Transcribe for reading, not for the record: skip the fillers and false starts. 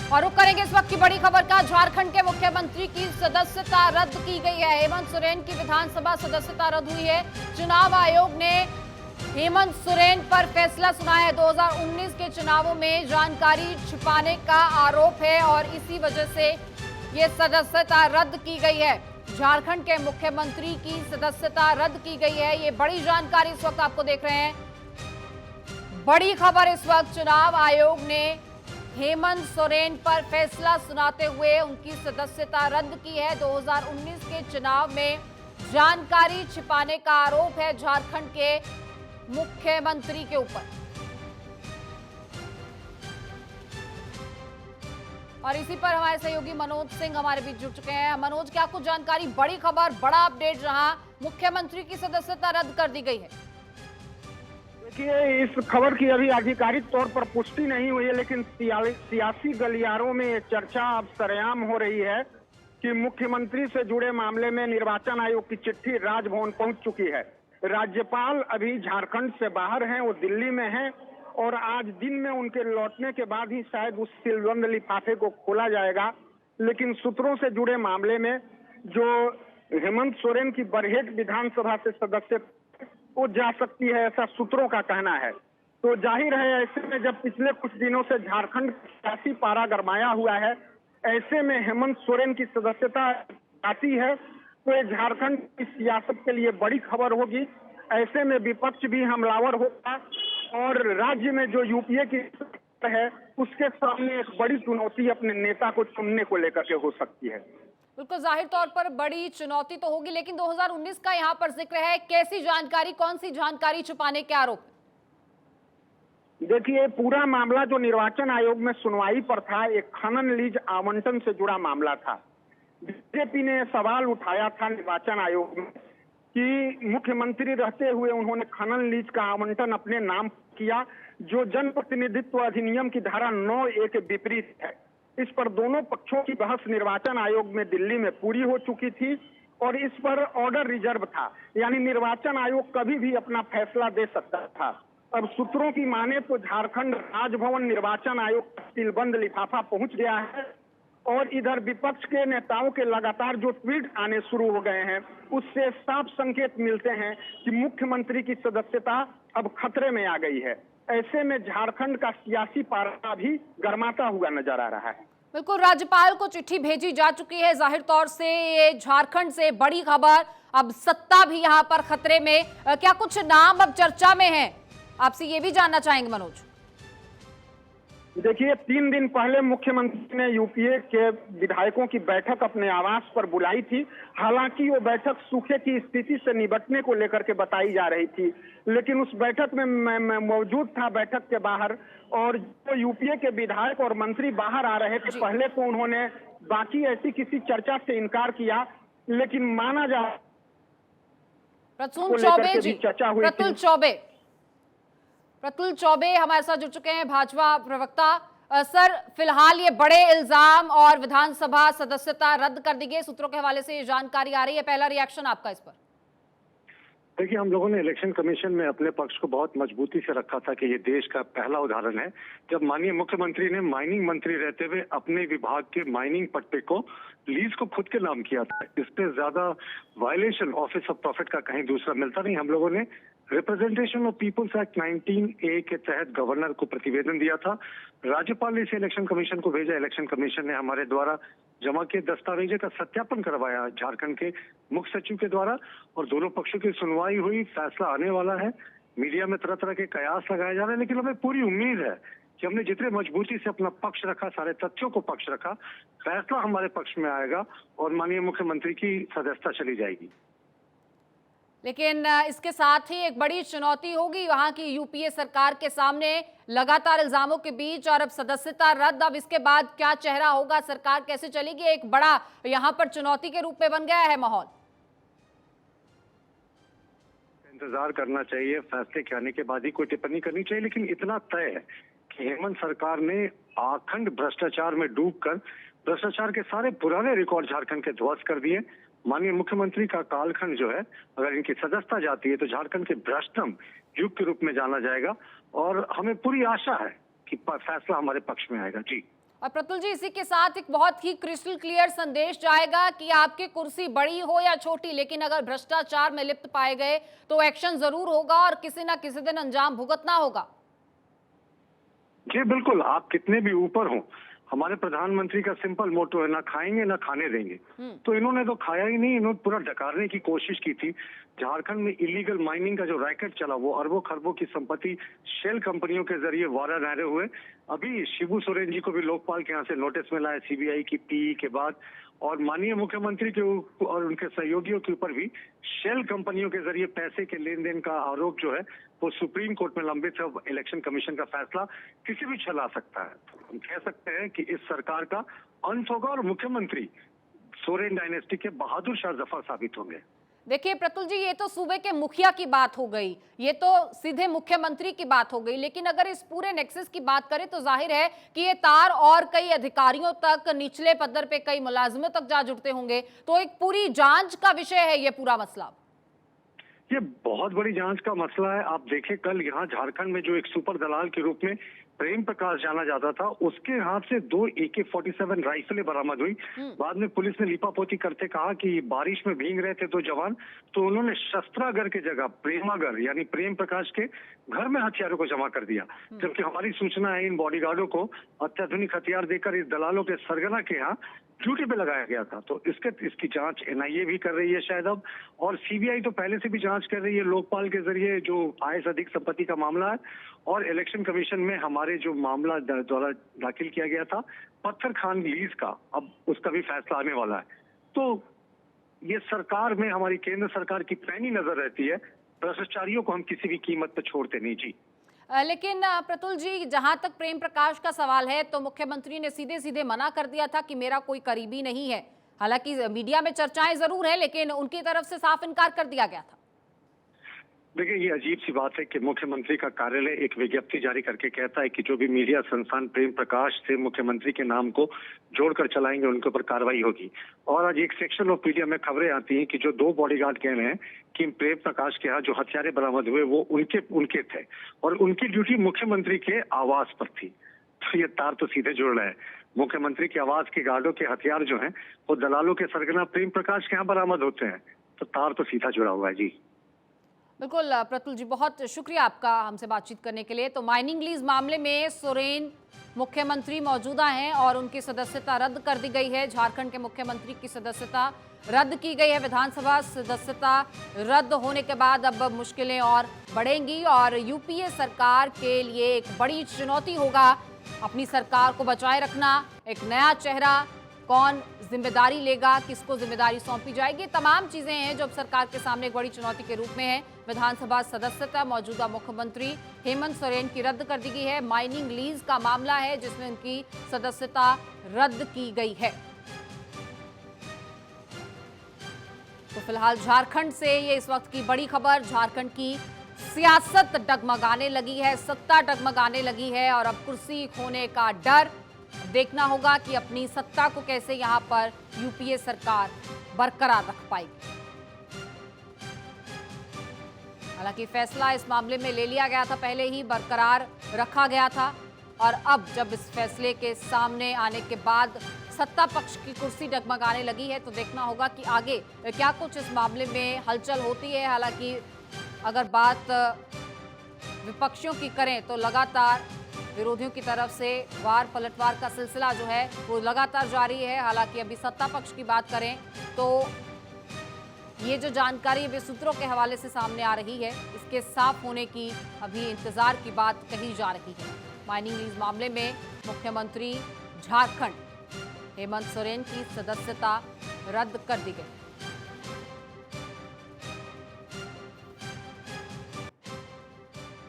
और रुक करेंगे इस वक्त की बड़ी खबर का। झारखंड के मुख्यमंत्री की सदस्यता रद्द की गई है। हेमंत सोरेन की विधानसभा सदस्यता रद्द हुई है। चुनाव आयोग ने हेमंत सोरेन पर फैसला सुनाया है। 2019 के चुनावों में जानकारी छिपाने का आरोप है और इसी वजह से ये सदस्यता रद्द की गई है। झारखंड के मुख्यमंत्री की सदस्यता रद्द की गई है। ये बड़ी जानकारी इस वक्त आपको देख रहे हैं। बड़ी खबर इस वक्त, चुनाव आयोग ने हेमंत सोरेन पर फैसला सुनाते हुए उनकी सदस्यता रद्द की है। 2019 के चुनाव में जानकारी छिपाने का आरोप है झारखंड के मुख्यमंत्री के ऊपर। और इसी पर हमारे सहयोगी मनोज सिंह हमारे बीच जुड़ चुके हैं। मनोज, क्या कुछ जानकारी? बड़ी खबर, बड़ा अपडेट, जहां मुख्यमंत्री की सदस्यता रद्द कर दी गई है। देखिए, इस खबर की अभी आधिकारिक तौर पर पुष्टि नहीं हुई है, लेकिन सियासी गलियारों में ये चर्चा अब सरेआम हो रही है कि मुख्यमंत्री से जुड़े मामले में निर्वाचन आयोग की चिट्ठी राजभवन पहुंच चुकी है। राज्यपाल अभी झारखंड से बाहर हैं, वो दिल्ली में हैं और आज दिन में उनके लौटने के बाद ही शायद उस सीलबंद लिफाफे को खोला जाएगा। लेकिन सूत्रों से जुड़े मामले में जो हेमंत सोरेन की बरहेट विधानसभा से सदस्य वो जा सकती है, ऐसा सूत्रों का कहना है। तो जाहिर है, ऐसे में जब पिछले कुछ दिनों से झारखंड सियासी पारा गरमाया हुआ है, ऐसे में हेमंत सोरेन की सदस्यता आती है तो ये झारखंड की सियासत के लिए बड़ी खबर होगी। ऐसे में विपक्ष भी हमलावर होगा और राज्य में जो यूपीए की है उसके सामने एक बड़ी चुनौती अपने नेता को चुनने को लेकर के हो सकती है। बिल्कुल, जाहिर तौर पर बड़ी चुनौती तो होगी, लेकिन 2019 का यहाँ पर जिक्र है। कैसी जानकारी, कौन सी जानकारी छुपाने के आरोप? देखिए, पूरा मामला जो निर्वाचन आयोग में सुनवाई पर था, एक खनन लीज आवंटन से जुड़ा मामला था। बीजेपी ने सवाल उठाया था निर्वाचन आयोग में कि मुख्यमंत्री रहते हुए उन्होंने खनन लीज का आवंटन अपने नाम किया, जो जनप्रतिनिधित्व अधिनियम की धारा 9A के विपरीत है। इस पर दोनों पक्षों की बहस निर्वाचन आयोग में दिल्ली में पूरी हो चुकी थी और इस पर ऑर्डर रिजर्व था, यानी निर्वाचन आयोग कभी भी अपना फैसला दे सकता था। अब सूत्रों की माने तो झारखंड राजभवन निर्वाचन आयोग का सीलबंद लिफाफा पहुंच गया है और इधर विपक्ष के नेताओं के लगातार जो ट्वीट आने शुरू हो गए हैं, उससे साफ संकेत मिलते हैं कि मुख्यमंत्री की सदस्यता अब खतरे में आ गई है। ऐसे में झारखंड का सियासी पारा भी गरमाता हुआ नजर आ रहा है। बिल्कुल, राज्यपाल को चिट्ठी भेजी जा चुकी है। जाहिर तौर से ये झारखंड से बड़ी खबर, अब सत्ता भी यहाँ पर खतरे में। क्या कुछ नाम अब चर्चा में हैं? आपसे ये भी जानना चाहेंगे मनोज। देखिए, 3 दिन पहले मुख्यमंत्री ने यूपीए के विधायकों की बैठक अपने आवास पर बुलाई थी। हालांकि वो बैठक सूखे की स्थिति से निपटने को लेकर के बताई जा रही थी, लेकिन उस बैठक में मैं मौजूद था बैठक के बाहर, और जो यूपीए के विधायक और मंत्री बाहर आ रहे थे, पहले तो उन्होंने बाकी ऐसी किसी चर्चा से इनकार किया, लेकिन माना जा प्रतुल चौबे हमारे साथ जुड़ चुके हैं, भाजपा प्रवक्ता। सर, फिलहाल ये बड़े इल्जाम और विधानसभा सदस्यता रद्द कर दी गई, सूत्रों के हवाले से ये जानकारी आ रही है। पहला रिएक्शन आपका इस पर? देखिए, हम लोगों ने इलेक्शन कमीशन में अपने पक्ष को बहुत मजबूती से रखा था कि ये देश का पहला उदाहरण है जब माननीय मुख्यमंत्री ने माइनिंग मंत्री रहते हुए अपने विभाग के माइनिंग पट्टे को लीज को खुद के नाम किया था। इससे ज्यादा वायलेशन ऑफिस ऑफ प्रॉफिट का कहीं दूसरा मिलता नहीं। हम लोगों ने representation of people's act 19A के तहत गवर्नर को प्रतिवेदन दिया था। राज्यपाल ने इसे इलेक्शन कमीशन को भेजा। इलेक्शन कमीशन ने हमारे द्वारा जमा के दस्तावेजों का सत्यापन करवाया झारखंड के मुख्य सचिव के द्वारा और दोनों पक्षों की सुनवाई हुई। फैसला आने वाला है। मीडिया में तरह तरह के कयास लगाए जा रहे हैं, लेकिन हमें पूरी उम्मीद है कि हमने जितने मजबूती से अपना पक्ष रखा, सारे तथ्यों को पक्ष रखा, फैसला हमारे पक्ष में आएगा और माननीय मुख्यमंत्री की सदस्यता चली जाएगी। लेकिन इसके साथ ही एक बड़ी चुनौती होगी वहां की यूपीए सरकार के सामने, लगातार इल्जामों के बीच और अब सदस्यता रद्द। अब इसके बाद क्या चेहरा होगा, सरकार कैसे चलेगी, एक बड़ा यहां पर चुनौती के रूप में बन गया है माहौल। इंतजार करना चाहिए, फैसले के आने के बाद ही कोई टिप्पणी करनी चाहिए, लेकिन इतना तय है कि हेमंत सरकार ने आखंड भ्रष्टाचार में डूबकर भ्रष्टाचार के सारे पुराने रिकॉर्ड झारखंड के ध्वस्त कर दिए। माननीय मुख्यमंत्री का कालखंड जो है, अगर इनकी सदस्यता जाती है तो झारखंड के भ्रष्टम युग के रूप में जाना जाएगा और हमें पूरी आशा है कि फैसला हमारे पक्ष में आएगा। जी। और प्रतुल जी, इसी के साथ एक बहुत ही क्रिस्टल क्लियर संदेश जाएगा कि आपकी कुर्सी बड़ी हो या छोटी, लेकिन अगर भ्रष्टाचार में लिप्त पाए गए तो एक्शन जरूर होगा और किसी ना किसी दिन अंजाम भुगतना होगा। जी बिल्कुल, आप कितने भी ऊपर हों, हमारे प्रधानमंत्री का सिंपल मोटो है, ना खाएंगे ना खाने देंगे। तो इन्होंने तो खाया ही नहीं, इन्होंने पूरा डकारने की कोशिश की थी। झारखंड में इलीगल माइनिंग का जो रैकेट चला, वो अरबों खरबों की संपत्ति शेल कंपनियों के जरिए वारा नहरे हुए। अभी शिबू सोरेन जी को भी लोकपाल के यहाँ से नोटिस मिला है सीबीआई की पीई के बाद, और माननीय मुख्यमंत्री के और उनके सहयोगियों के ऊपर भी शेल कंपनियों के जरिए पैसे के लेन देन का आरोप जो है वो सुप्रीम कोर्ट में लंबित है। इलेक्शन कमीशन का फैसला किसी भी छला सकता है। हम कह सकते हैं कि इस सरकार का अंत होगा और मुख्यमंत्री सोरेन डायनेस्टी के बहादुर शाह जफर साबित होंगे। देखिए प्रतुल जी, ये तो सूबे के मुखिया की बात हो गई, ये तो सीधे मुख्यमंत्री की बात हो गई, लेकिन अगर इस पूरे नेक्सस की बात करें तो जाहिर है कि ये तार और कई अधिकारियों तक, निचले पदर पे कई मुलाजिमों तक जा जुड़ते होंगे। तो एक पूरी जांच का विषय है ये पूरा मसला। ये बहुत बड़ी जांच का मसला है। आप देखें, कल यहाँ झारखंड में जो एक सुपर दलाल के रूप में प्रेम प्रकाश जाना जाता था, उसके हाथ से 2 AK-47 राइफलें बरामद हुई। बाद में पुलिस ने लिपापोती करते कहा कि बारिश में भीग रहे थे 2 जवान, तो उन्होंने शस्त्रागर की जगह प्रेमागर यानी प्रेम प्रकाश के घर में हथियारों को जमा कर दिया। जबकि हमारी सूचना है, इन बॉडीगार्डों को अत्याधुनिक हथियार देकर इस दलालों के सरगना के यहाँ ड्यूटी पे लगाया गया था। तो इसकी जांच NIA भी कर रही है शायद अब, और CBI तो पहले से भी जांच कर रही है लोकपाल के जरिए, जो आय से अधिक संपत्ति का मामला है। और इलेक्शन कमीशन में हमारे जो मामला द्वारा दाखिल किया गया था पत्थर खान लीज का, अब उसका भी फैसला आने वाला है। तो ये सरकार में हमारी केंद्र सरकार की पैनी नजर रहती है। भ्रष्टाचारियों को हम किसी भी कीमत पर छोड़ते नहीं जी। लेकिन प्रतुल जी, जहां तक प्रेम प्रकाश का सवाल है तो मुख्यमंत्री ने सीधे सीधे मना कर दिया था कि मेरा कोई करीबी नहीं है। हालांकि मीडिया में चर्चाएं जरूर है, लेकिन उनकी तरफ से साफ इनकार कर दिया गया था। देखिए, ये अजीब सी बात है कि मुख्यमंत्री का कार्यालय एक विज्ञप्ति जारी करके कहता है कि जो भी मीडिया संस्थान प्रेम प्रकाश से मुख्यमंत्री के नाम को जोड़कर चलाएंगे उनके ऊपर कार्रवाई होगी। और आज एक सेक्शन ऑफ मीडिया में खबरें आती हैं कि जो 2 बॉडीगार्ड कह रहे हैं कि प्रेम प्रकाश के यहाँ जो हथियारे बरामद हुए वो उनके थे और उनकी ड्यूटी मुख्यमंत्री के आवास पर थी। तो ये तार तो सीधे जुड़ रहा है। मुख्यमंत्री के आवास के गार्डों के हथियार जो हैं वो दलालों के सरगना प्रेम प्रकाश के यहाँ बरामद होते हैं। तो तार तो सीधा जुड़ा हुआ है जी। बिल्कुल प्रतुल जी, बहुत शुक्रिया आपका हमसे बातचीत करने के लिए। तो माइनिंग लीज मामले में सोरेन मुख्यमंत्री मौजूदा हैं और उनकी सदस्यता रद्द कर दी गई है। झारखंड के मुख्यमंत्री की सदस्यता रद्द की गई है। विधानसभा सदस्यता रद्द होने के बाद अब मुश्किलें और बढ़ेंगी और UPA सरकार के लिए एक बड़ी चुनौती होगा अपनी सरकार को बचाए रखना। एक नया चेहरा, कौन जिम्मेदारी लेगा, किसको जिम्मेदारी सौंपी जाएगी, तमाम चीजें हैं जो अब सरकार के सामने एक बड़ी चुनौती के रूप में है। विधानसभा सदस्यता मौजूदा मुख्यमंत्री हेमंत सोरेन की रद्द कर दी गई है। माइनिंग लीज का मामला है जिसमें उनकी सदस्यता रद्द की गई है। तो फिलहाल झारखंड से ये इस वक्त की बड़ी खबर। झारखंड की सियासत डगमगाने लगी है, सत्ता डगमगाने लगी है और अब कुर्सी खोने का डर। देखना होगा कि अपनी सत्ता को कैसे यहां पर UPA सरकार बरकरार रख पाएगी। हालांकि फैसला इस मामले में ले लिया गया था, पहले ही बरकरार रखा गया था और अब जब इस फैसले के सामने आने के बाद सत्ता पक्ष की कुर्सी डगमगाने लगी है तो देखना होगा कि आगे क्या कुछ इस मामले में हलचल होती है। हालांकि अगर बात विपक्षियों की करें तो लगातार विरोधियों की तरफ से वार पलटवार का सिलसिला जो है वो लगातार जारी है। हालांकि अभी सत्ता पक्ष की बात करें तो ये जो जानकारी अभी सूत्रों के हवाले से सामने आ रही है, इसके साफ होने की अभी इंतजार की बात कही जा रही है। माइनिंग लीज मामले में मुख्यमंत्री झारखंड हेमंत सोरेन की सदस्यता रद्द कर दी गई।